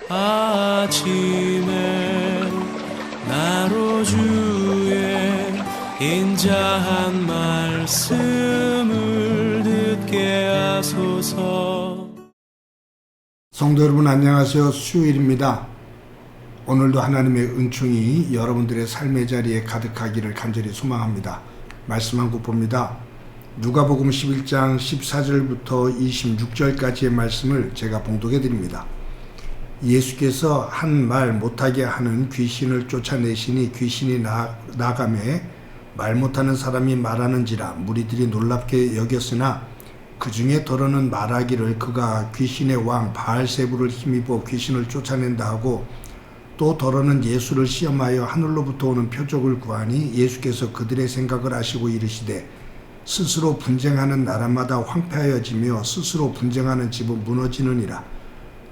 아침에 나로 주의 인자한 말씀을 듣게 하소서. 성도 여러분 안녕하세요. 수요일입니다. 오늘도 하나님의 은총이 여러분들의 삶의 자리에 가득하기를 간절히 소망합니다. 말씀 한 곳 봅니다. 누가복음 11장 14절부터 26절까지의 말씀을 제가 봉독해 드립니다. 예수께서 한 말 못하게 하는 귀신을 쫓아내시니 귀신이 나가매 말 못하는 사람이 말하는지라 무리들이 놀랍게 여겼으나 그 중에 더러는 말하기를 그가 귀신의 왕 바알세불을 힘입어 귀신을 쫓아낸다 하고, 또 더러는 예수를 시험하여 하늘로부터 오는 표적을 구하니 예수께서 그들의 생각을 아시고 이르시되 스스로 분쟁하는 나라마다 황폐하여지며 스스로 분쟁하는 집은 무너지느니라.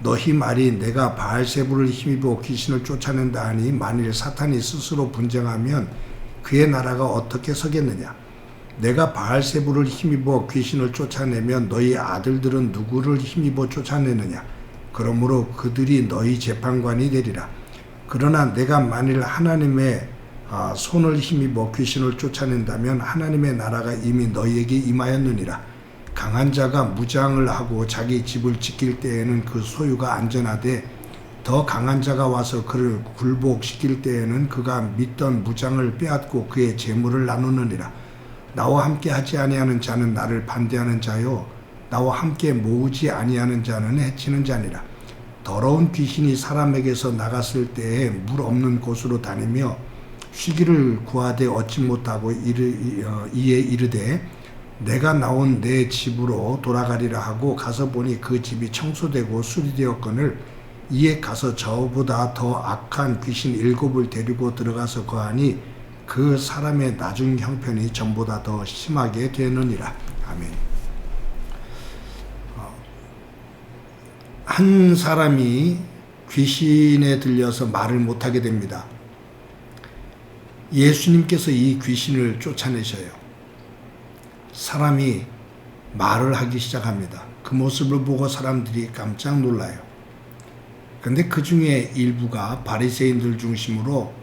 너희 말이 내가 바알세불을 힘입어 귀신을 쫓아낸다 하니 만일 사탄이 스스로 분쟁하면 그의 나라가 어떻게 서겠느냐. 내가 바알세불을 힘입어 귀신을 쫓아내면 너희 아들들은 누구를 힘입어 쫓아내느냐. 그러므로 그들이 너희 재판관이 되리라. 그러나 내가 만일 하나님의 손을 힘입어 귀신을 쫓아낸다면 하나님의 나라가 이미 너희에게 임하였느니라. 강한 자가 무장을 하고 자기 집을 지킬 때에는 그 소유가 안전하되 더 강한 자가 와서 그를 굴복시킬 때에는 그가 믿던 무장을 빼앗고 그의 재물을 나누느니라. 나와 함께 하지 아니하는 자는 나를 반대하는 자요 나와 함께 모으지 아니하는 자는 해치는 자니라. 더러운 귀신이 사람에게서 나갔을 때에 물 없는 곳으로 다니며 쉬기를 구하되 얻지 못하고 이에 이르되 내가 나온 내 집으로 돌아가리라 하고 가서 보니 그 집이 청소되고 수리되었거늘 이에 가서 저보다 더 악한 귀신 7을 데리고 들어가서 거하니 그 사람의 나중 형편이 전보다 더 심하게 되느니라. 아멘. 한 사람이 귀신에 들려서 말을 못하게 됩니다. 예수님께서 이 귀신을 쫓아내셔요. 사람이 말을 하기 시작합니다. 그 모습을 보고 사람들이 깜짝 놀라요. 그런데 그 중에 일부가 바리새인들 중심으로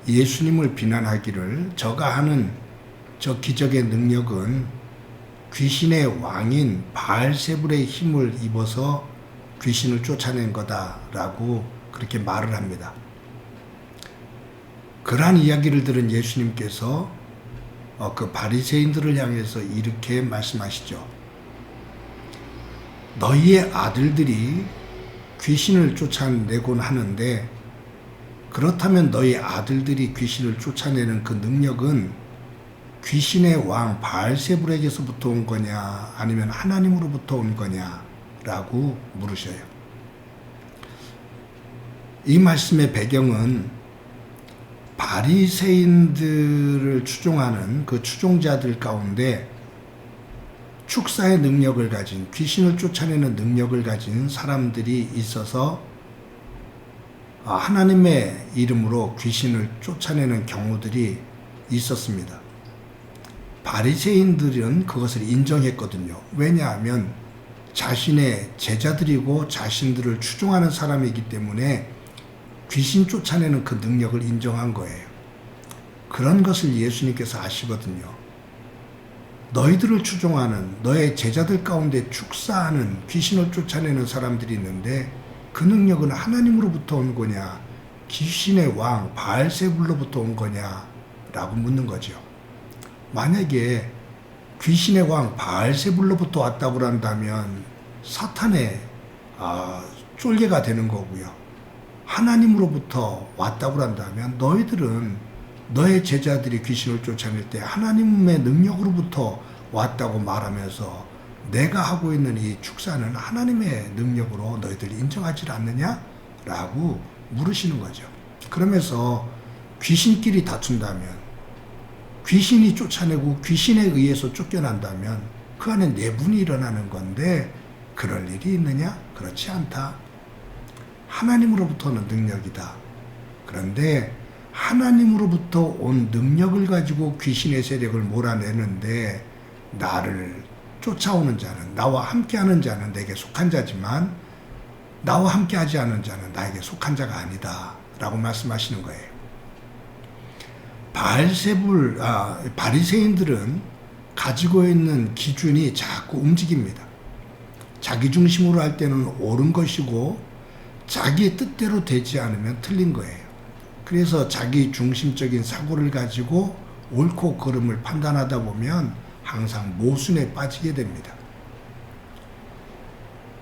예수님을 비난하기를 저가 하는 저 기적의 능력은 귀신의 왕인 바알세불의 힘을 입어서 귀신을 쫓아낸 거다라고 그렇게 말을 합니다. 그러한 이야기를 들은 예수님께서 그 바리새인들을 향해서 이렇게 말씀하시죠. 너희의 아들들이 귀신을 쫓아내곤 하는데 그렇다면 너희 아들들이 귀신을 쫓아내는 그 능력은 귀신의 왕 바알세불에게서부터 온 거냐 아니면 하나님으로부터 온 거냐 라고 물으셔요. 이 말씀의 배경은 바리새인들을 추종하는 그 추종자들 가운데 축사의 능력을 가진, 귀신을 쫓아내는 능력을 가진 사람들이 있어서 하나님의 이름으로 귀신을 쫓아내는 경우들이 있었습니다. 바리새인들은 그것을 인정했거든요. 왜냐하면 자신의 제자들이고 자신들을 추종하는 사람이기 때문에 귀신 쫓아내는 그 능력을 인정한 거예요. 그런 것을 예수님께서 아시거든요. 너희들을 추종하는 너의 제자들 가운데 축사하는 귀신을 쫓아내는 사람들이 있는데 그 능력은 하나님으로부터 온 거냐 귀신의 왕 바알세불로부터 온 거냐 라고 묻는 거죠. 만약에 귀신의 왕 바알세불로부터 왔다고 한다면 사탄의 쫄개가 되는 거고요. 하나님으로부터 왔다고 한다면 너희들은 너의 제자들이 귀신을 쫓아낼 때 하나님의 능력으로부터 왔다고 말하면서 내가 하고 있는 이 축사는 하나님의 능력으로 너희들이 인정하지 않느냐? 라고 물으시는 거죠. 그러면서 귀신끼리 다툰다면 귀신이 쫓아내고 귀신에 의해서 쫓겨난다면 그 안에 내분이 일어나는 건데 그럴 일이 있느냐? 그렇지 않다. 하나님으로부터는 능력이다. 그런데 하나님으로부터 온 능력을 가지고 귀신의 세력을 몰아내는데 나를 쫓아오는 자는, 나와 함께하는 자는 내게 속한 자지만 나와 함께 하지 않은 자는 나에게 속한 자가 아니다 라고 말씀하시는 거예요. 바리새인들은 가지고 있는 기준이 자꾸 움직입니다. 자기 중심으로 할 때는 옳은 것이고 자기의 뜻대로 되지 않으면 틀린 거예요. 그래서 자기 중심적인 사고를 가지고 옳고 그름을 판단하다 보면 항상 모순에 빠지게 됩니다.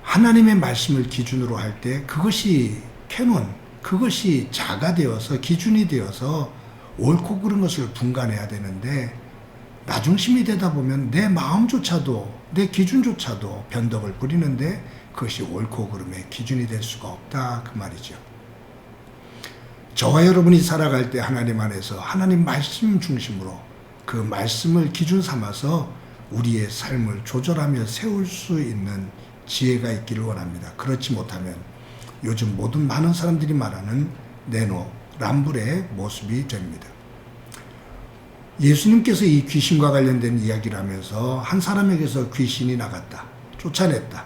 하나님의 말씀을 기준으로 할 때 그것이 캐논, 그것이 자가 되어서 기준이 되어서 옳고 그른 것을 분간해야 되는데 나중심이 되다 보면 내 마음조차도 내 기준조차도 변덕을 부리는데 그것이 옳고 그름의 기준이 될 수가 없다 그 말이죠. 저와 여러분이 살아갈 때 하나님 안에서 하나님 말씀 중심으로 그 말씀을 기준 삼아서 우리의 삶을 조절하며 세울 수 있는 지혜가 있기를 원합니다. 그렇지 못하면 요즘 모든 많은 사람들이 말하는 내노남불의 모습이 됩니다. 예수님께서 이 귀신과 관련된 이야기를 하면서 한 사람에게서 귀신이 나갔다. 쫓아냈다.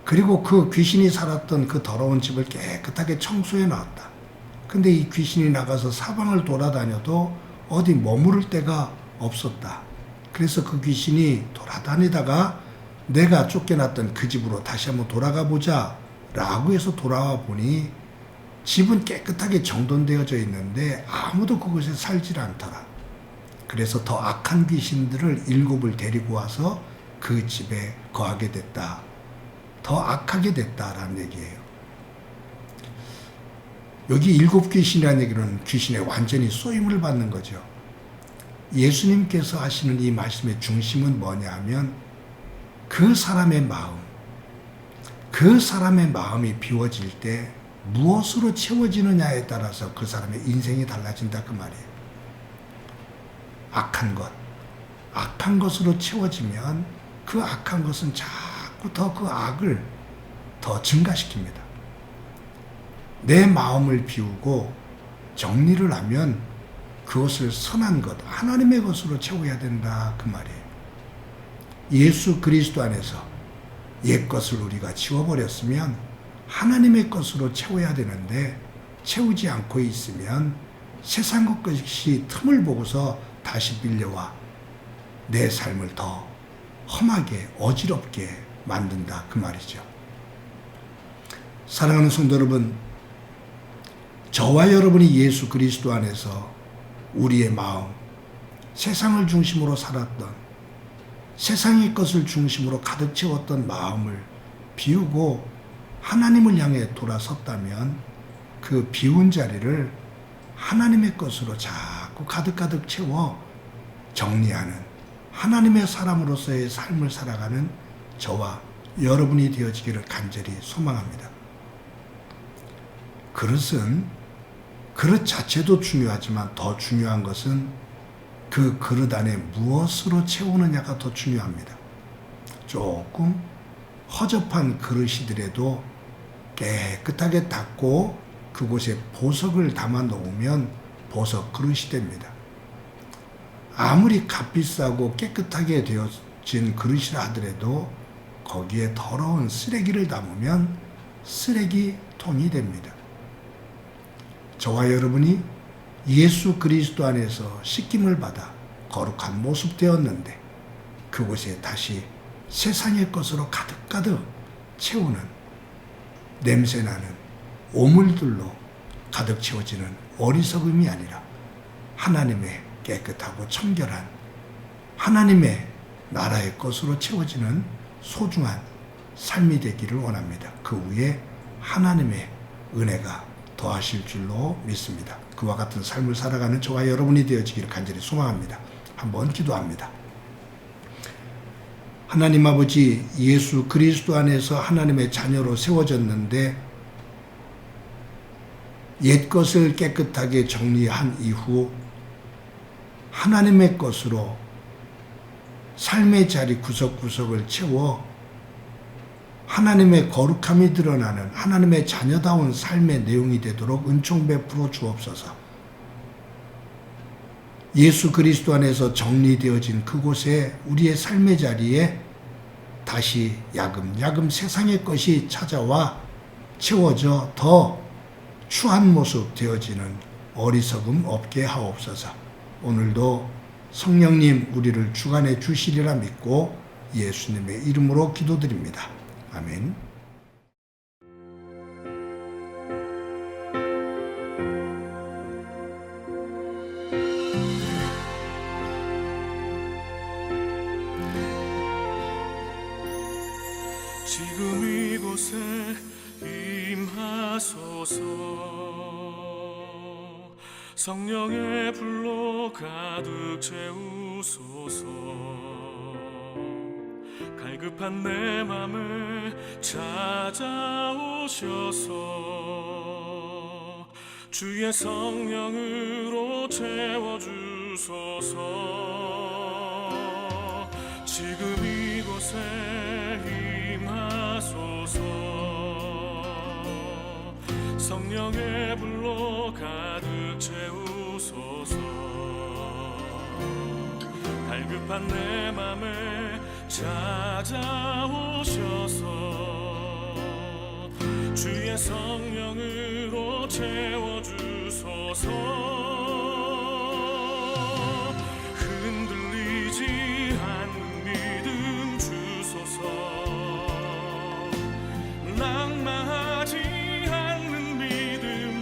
그리고 그 귀신이 살았던 그 더러운 집을 깨끗하게 청소해 놨다. 근데 이 귀신이 나가서 사방을 돌아다녀도 어디 머무를 데가 없었다. 그래서 그 귀신이 돌아다니다가 내가 쫓겨났던 그 집으로 다시 한번 돌아가 보자 라고 해서 돌아와 보니 집은 깨끗하게 정돈되어져 있는데 아무도 그곳에 살질 않더라. 그래서 더 악한 귀신들을 7을 데리고 와서 그 집에 거하게 됐다. 더 악하게 됐다라는 얘기예요. 여기 7 귀신이라는 얘기는 귀신에 완전히 쏘임을 받는 거죠. 예수님께서 하시는 이 말씀의 중심은 뭐냐 하면 그 사람의 마음이 비워질 때 무엇으로 채워지느냐에 따라서 그 사람의 인생이 달라진다 그 말이에요. 악한 것으로 채워지면 그 악한 것은 자꾸 더 그 악을 더 증가시킵니다. 내 마음을 비우고 정리를 하면 그것을 선한 것, 하나님의 것으로 채워야 된다 그 말이에요. 예수 그리스도 안에서 옛 것을 우리가 지워버렸으면 하나님의 것으로 채워야 되는데 채우지 않고 있으면 세상 것이 틈을 보고서 다시 밀려와 내 삶을 더 험하게 어지럽게 만든다 그 말이죠. 사랑하는 성도 여러분, 저와 여러분이 예수 그리스도 안에서 우리의 마음, 세상을 중심으로 살았던 세상의 것을 중심으로 가득 채웠던 마음을 비우고 하나님을 향해 돌아섰다면 그 비운 자리를 하나님의 것으로 자꾸 가득가득 채워 정리하는 하나님의 사람으로서의 삶을 살아가는 저와 여러분이 되어지기를 간절히 소망합니다. 그릇 자체도 중요하지만 더 중요한 것은 그 그릇 안에 무엇으로 채우느냐가 더 중요합니다. 조금 허접한 그릇이더라도 깨끗하게 닦고 그곳에 보석을 담아 놓으면 보석 그릇이 됩니다. 아무리 값비싸고 깨끗하게 되어진 그릇이라 하더라도 거기에 더러운 쓰레기를 담으면 쓰레기통이 됩니다. 저와 여러분이 예수 그리스도 안에서 씻김을 받아 거룩한 모습 되었는데 그곳에 다시 세상의 것으로 가득가득 채우는 냄새나는 오물들로 가득 채워지는 어리석음이 아니라 하나님의 깨끗하고 청결한 하나님의 나라의 것으로 채워지는 소중한 삶이 되기를 원합니다. 그 위에 하나님의 은혜가 더하실 줄로 믿습니다. 그와 같은 삶을 살아가는 저와 여러분이 되어지기를 간절히 소망합니다. 한번 기도합니다. 하나님 아버지, 예수 그리스도 안에서 하나님의 자녀로 세워졌는데 옛 것을 깨끗하게 정리한 이후 하나님의 것으로 삶의 자리 구석구석을 채워 하나님의 거룩함이 드러나는 하나님의 자녀다운 삶의 내용이 되도록 은총 베풀어 주옵소서. 예수 그리스도 안에서 정리되어진 그곳에 우리의 삶의 자리에 다시 야금야금 세상의 것이 찾아와 채워져 더 추한 모습 되어지는 어리석음 없게 하옵소서. 오늘도 성령님 우리를 주관해 주시리라 믿고 예수님의 이름으로 기도드립니다. 아멘. 지금 이곳에 임하소서. 성령의 불로 가득 채우소서. 갈급한 내 맘을 찾아오셔서 주의 성령으로 채워주소서. 지금 이곳에 임하소서. 성령의 불로 가득 채우소서. 갈급한 내 맘을 찾아오셔서 주의 성령으로 채워주소서. 흔들리지 않는 믿음 주소서. 낙마하지 않는 믿음을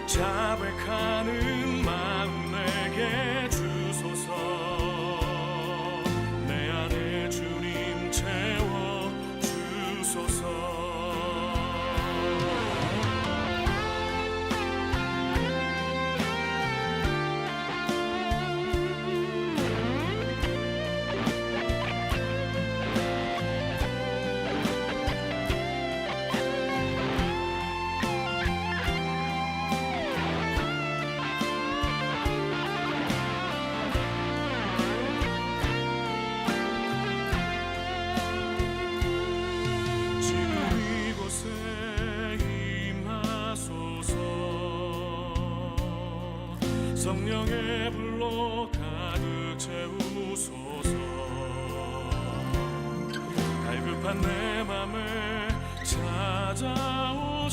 자백하는 마음 내게 주소서. 내 안에 주님 채워 주소서. 성령의 불로 가득 채우소서. 갈급한 내 맘을 찾아오셔서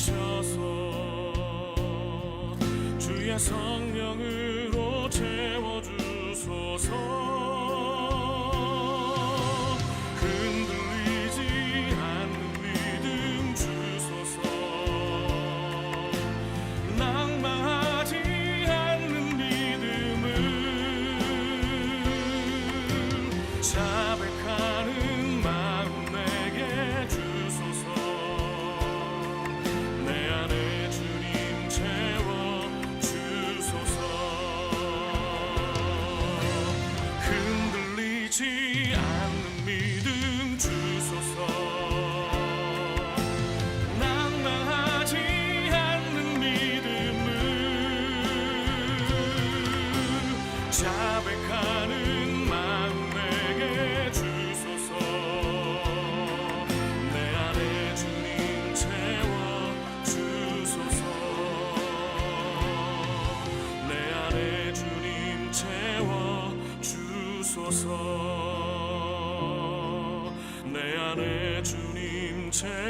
주의 성령으로 채워주소서. 흔들리지 않는 믿음 주소서. 낙마하지 않는 믿음을 자백하는 마음 내게 주소서. 내 안에 주님 채워 주소서. 흔들리지 않는 믿음 주소서. 낙마하지 않는 믿음을 자백하는 마음 내게 주소서. 내 안에 주님 채워 주소서. 내 안에 주님 채워 주소서. 내 안에 주님 채워